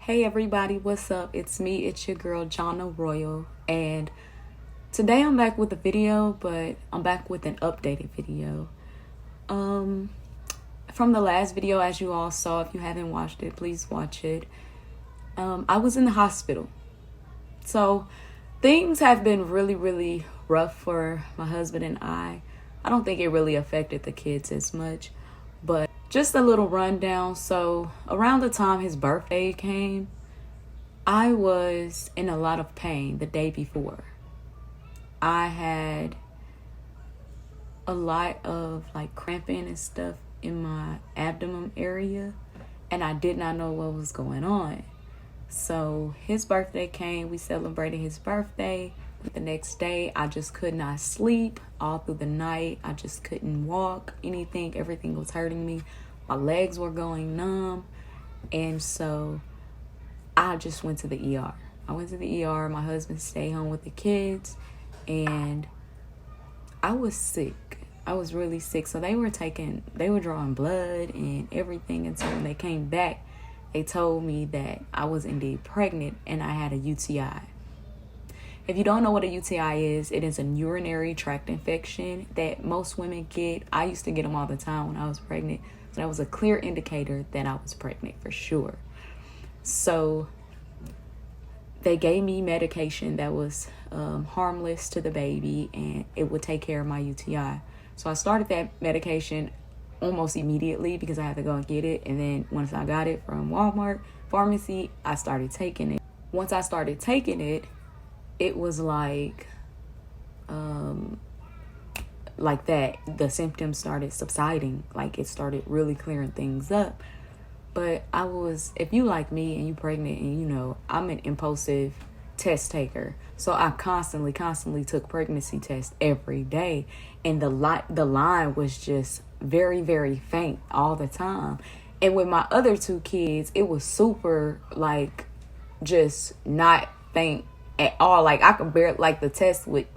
Hey everybody, what's up? It's me, it's your girl Jonna Royal, and today I'm back with a video, but I'm back with an updated video. From the last video, as you all saw, if you haven't watched it, please watch it. I was in the hospital. So things have been really rough for my husband and I. I don't think it really affected the kids as much, but just a little rundown. So around the time his birthday came, I was in a lot of pain the day before. I had a lot of like cramping and stuff in my abdomen area, and I did not know what was going on. So his birthday came, we celebrated his birthday. The next day, I just could not sleep all through the night. I just couldn't walk, anything. Everything was hurting me. My legs were going numb. And so I just went to the ER. I went to the ER. My husband stayed home with the kids. And I was sick. I was really sick. So they were drawing blood and everything. And so when they came back, they told me that I was indeed pregnant and I had a UTI. If you don't know what a UTI is, it is a urinary tract infection that most women get. I used to get them all the time when I was pregnant. So that was a clear indicator that I was pregnant for sure. So they gave me medication that was harmless to the baby, and it would take care of my UTI. So I started that medication almost immediately because I had to go and get it. And then once I got it from Walmart pharmacy, I started taking it. Once I started taking it, it was like that. The symptoms started subsiding. Like it started really clearing things up. But if you like me and you pregnant and you know, I'm an impulsive test taker. So I constantly took pregnancy tests every day. And the line was just very faint all the time. And with my other two kids, it was super like just not faint at all. Like I could barely, like the test would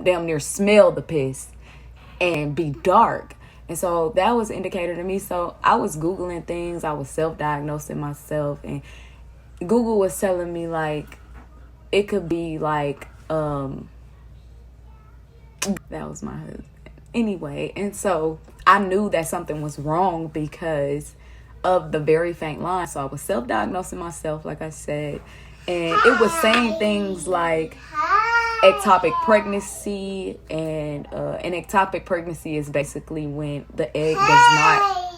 damn near smell the piss and be dark. And so that was an indicator to me. So I was Googling things. I was self-diagnosing myself. And Google was telling me like, it could be like, that was my husband. Anyway, and so I knew that something was wrong because of the very faint line. So I was self-diagnosing myself, like I said. And it was saying things like ectopic pregnancy, and an ectopic pregnancy is basically when the egg does not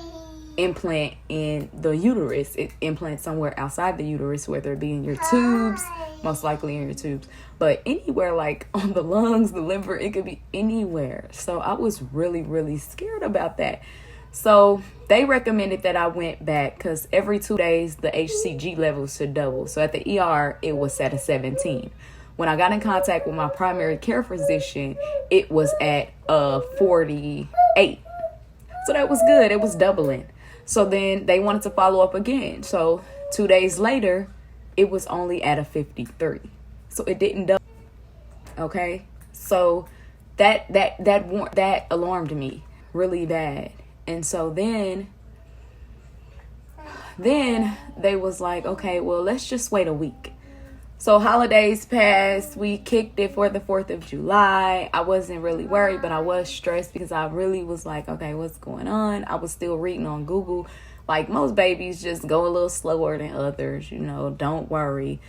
implant in the uterus. It implants somewhere outside the uterus, whether it be in your tubes, most likely in your tubes, but anywhere like on the lungs, the liver, it could be anywhere. So I was really scared about that. So they recommended that I went back because every 2 days the HCG levels should double. So at the ER, it was at a 17. When I got in contact with my primary care physician, it was at 48. So that was good. It was doubling. So then they wanted to follow up again. So 2 days later, it was only at a 53. So it didn't double. Okay. So that alarmed me really bad. And so then they was like, okay, well, let's just wait a week. So holidays passed. We kicked it for the 4th of July. I wasn't really worried, but I was stressed because I really was like, okay, what's going on? I was still reading on Google. Like most babies just go a little slower than others, you know, don't worry.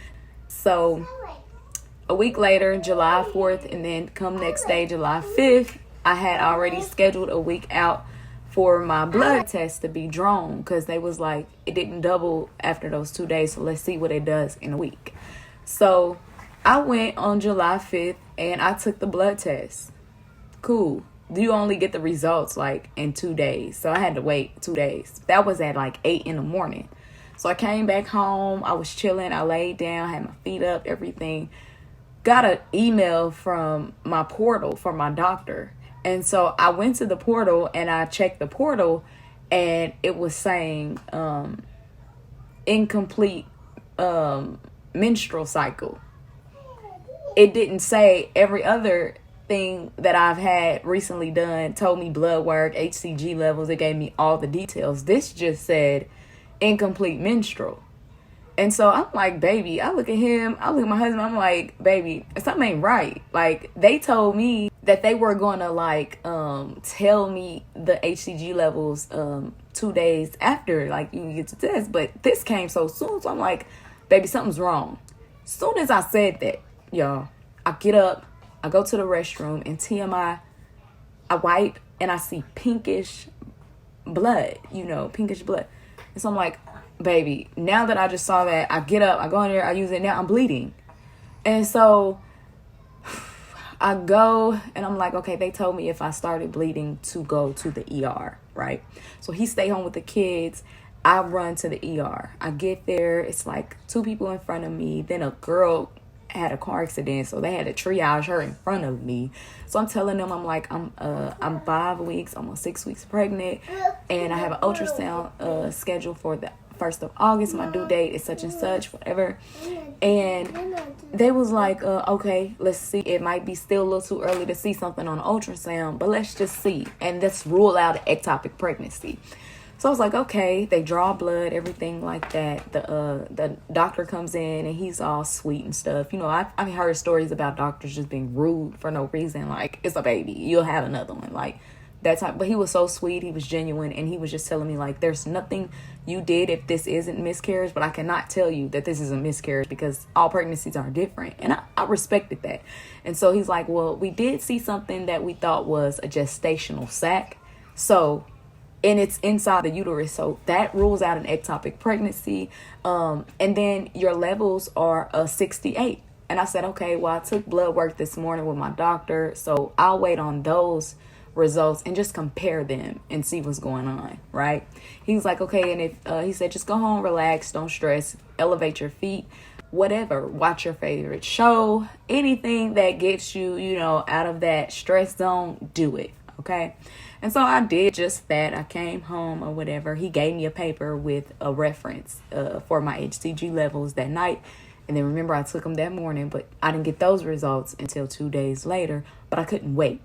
So a week later, July 4th, and then come next day, July 5th, I had already scheduled a week out for my blood test to be drawn because they was like, it didn't double after those 2 days. So let's see what it does in a week. So I went on July 5th and I took the blood test. Cool. You only get the results like in 2 days. So I had to wait 2 days. That was at like 8 in the morning. So I came back home. I was chilling. I laid down, had my feet up, everything. Got an email from my portal from my doctor. And so I went to the portal and I checked the portal and it was saying incomplete menstrual cycle. It didn't say every other thing that I've had recently done, told me blood work, HCG levels. It gave me all the details. This just said incomplete menstrual. And so I'm like, baby, I look at him, I look at my husband, I'm like, baby, something ain't right. Like, they told me that they were gonna like tell me the HCG levels 2 days after like you get to test, but this came so soon. So I'm like, baby, something's wrong. Soon as I said that, y'all, I get up, I go to the restroom, and TMI, I wipe and I see pinkish blood, pinkish blood. And so I'm like, baby, now that I just saw that, I get up, I go in there, I use it, now I'm bleeding. And so I go and I'm like, okay, they told me if I started bleeding to go to the ER, right? So he stayed home with the kids. I run to the ER. I get there. It's like 2 people in front of me. Then a girl had a car accident, so they had to triage her in front of me. So I'm telling them, I'm like, I'm 5 weeks, almost 6 weeks pregnant, and I have an ultrasound scheduled for the 1st of August. My due date is such and such, whatever. And they was like, okay, let's see. It might be still a little too early to see something on ultrasound, but let's just see. And let's rule out an ectopic pregnancy. So I was like, okay, they draw blood, everything like that. The doctor comes in and he's all sweet and stuff. I've heard stories about doctors just being rude for no reason. Like, it's a baby, you'll have another one. Like, that type. But he was so sweet, he was genuine, and he was just telling me, like, there's nothing you did if this isn't miscarriage, but I cannot tell you that this is a miscarriage because all pregnancies are different. And I respected that. And so he's like, well, we did see something that we thought was a gestational sac. So, and it's inside the uterus. So that rules out an ectopic pregnancy. And then your levels are 68. And I said, okay, well, I took blood work this morning with my doctor, so I'll wait on those results and just compare them and see what's going on, right? He was like, okay, and if he said, just go home, relax, don't stress, elevate your feet, whatever, watch your favorite show, anything that gets you, out of that stress zone, do it, okay? And so I did just that. I came home or whatever. He gave me a paper with a reference for my HCG levels that night. And then remember, I took them that morning, but I didn't get those results until 2 days later. But I couldn't wait.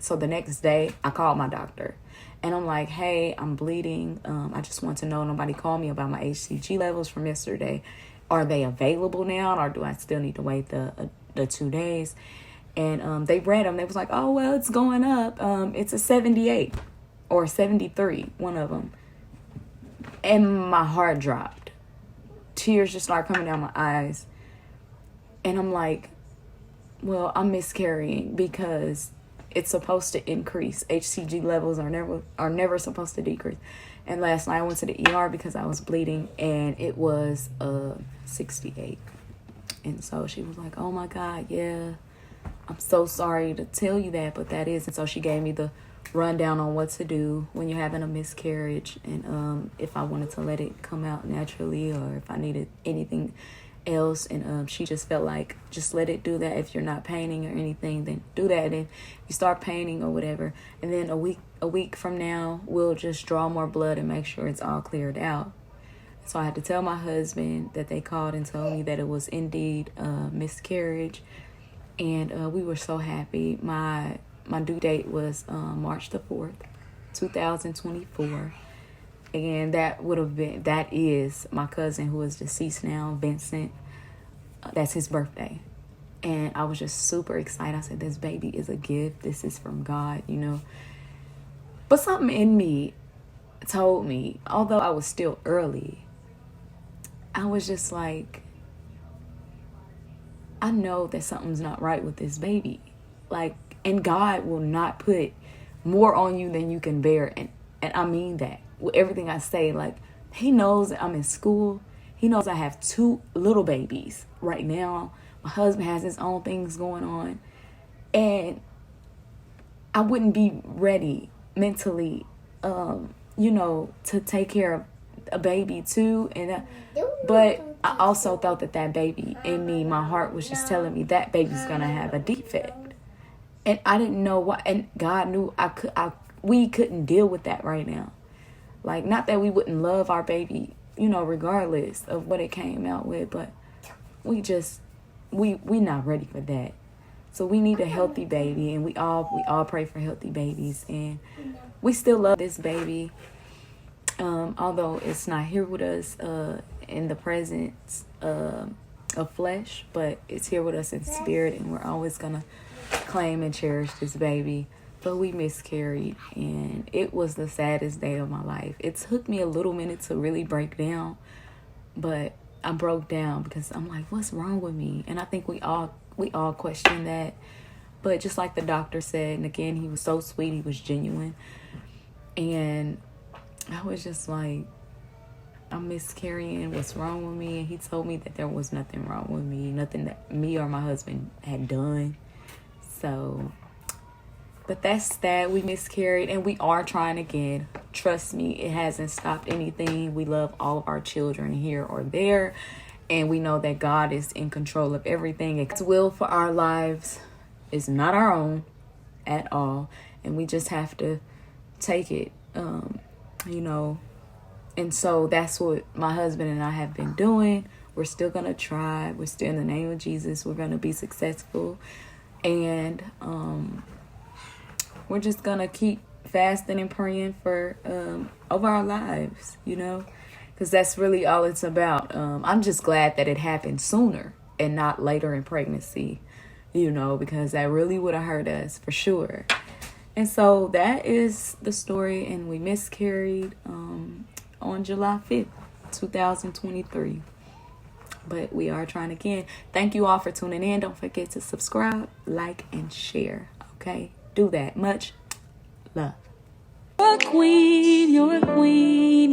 So the next day, I called my doctor. And I'm like, hey, I'm bleeding. I just want to know, nobody called me about my HCG levels from yesterday. Are they available now, or do I still need to wait the 2 days? And they read them. They was like, oh, well, it's going up. It's a 78 or 73, one of them. And my heart dropped. Tears just started coming down my eyes. And I'm like, well, I'm miscarrying because it's supposed to increase. HCG levels are never supposed to decrease. And last night I went to the ER because I was bleeding, and it was 68. And so she was like, oh my God, yeah, I'm so sorry to tell you that, but that is. And so she gave me the rundown on what to do when you're having a miscarriage, and if I wanted to let it come out naturally, or if I needed anything else. And she just felt like, just let it do that. If you're not painting or anything, then do that. And you start painting or whatever, and then a week from now, we'll just draw more blood and make sure it's all cleared out. So I had to tell my husband that they called and told me that it was indeed a miscarriage. And we were so happy. My due date was March the 4th, 2024. And that is my cousin who is deceased now, Vincent. That's his birthday. And I was just super excited. I said, this baby is a gift. This is from God, But something in me told me, although I was still early, I was just like, I know that something's not right with this baby. Like, and God will not put more on you than you can bear. And I mean that with everything I say. Like, he knows that I'm in school. He knows I have 2 little babies right now. My husband has his own things going on. And I wouldn't be ready mentally, to take care of a baby too. But I also thought that baby in me, my heart was just telling me that baby's gonna have a defect. And I didn't know why. And God knew we couldn't deal with that right now. Like, not that we wouldn't love our baby, regardless of what it came out with, but we not ready for that. So we need a healthy baby, and we all pray for healthy babies, and we still love this baby. Although it's not here with us in the presence of flesh, but it's here with us in spirit, and we're always gonna claim and cherish this baby. But we miscarried, and it was the saddest day of my life. It took me a little minute to really break down, but I broke down because I'm like, what's wrong with me? And I think we all question that. But just like the doctor said, and again, he was so sweet, he was genuine. And I was just like, I'm miscarrying, what's wrong with me? And he told me that there was nothing wrong with me, nothing that me or my husband had done. So, but that's that. We miscarried, and we are trying again. Trust me, it hasn't stopped anything. We love all of our children here or there, and we know that God is in control of everything. His will for our lives is not our own at all, and we just have to take it, and so that's what my husband and I have been doing. We're still gonna try. We're still, in the name of Jesus, we're gonna be successful, and we're just gonna keep fasting and praying for over our lives, because that's really all it's about. I'm just glad that it happened sooner and not later in pregnancy, because that really would have hurt us for sure. And so that is the story, and we miscarried on July 5th, 2023. But we are trying again. Thank you all for tuning in. Don't forget to subscribe, like, and share. Okay? Do that. Much love. You're a queen. You're a queen.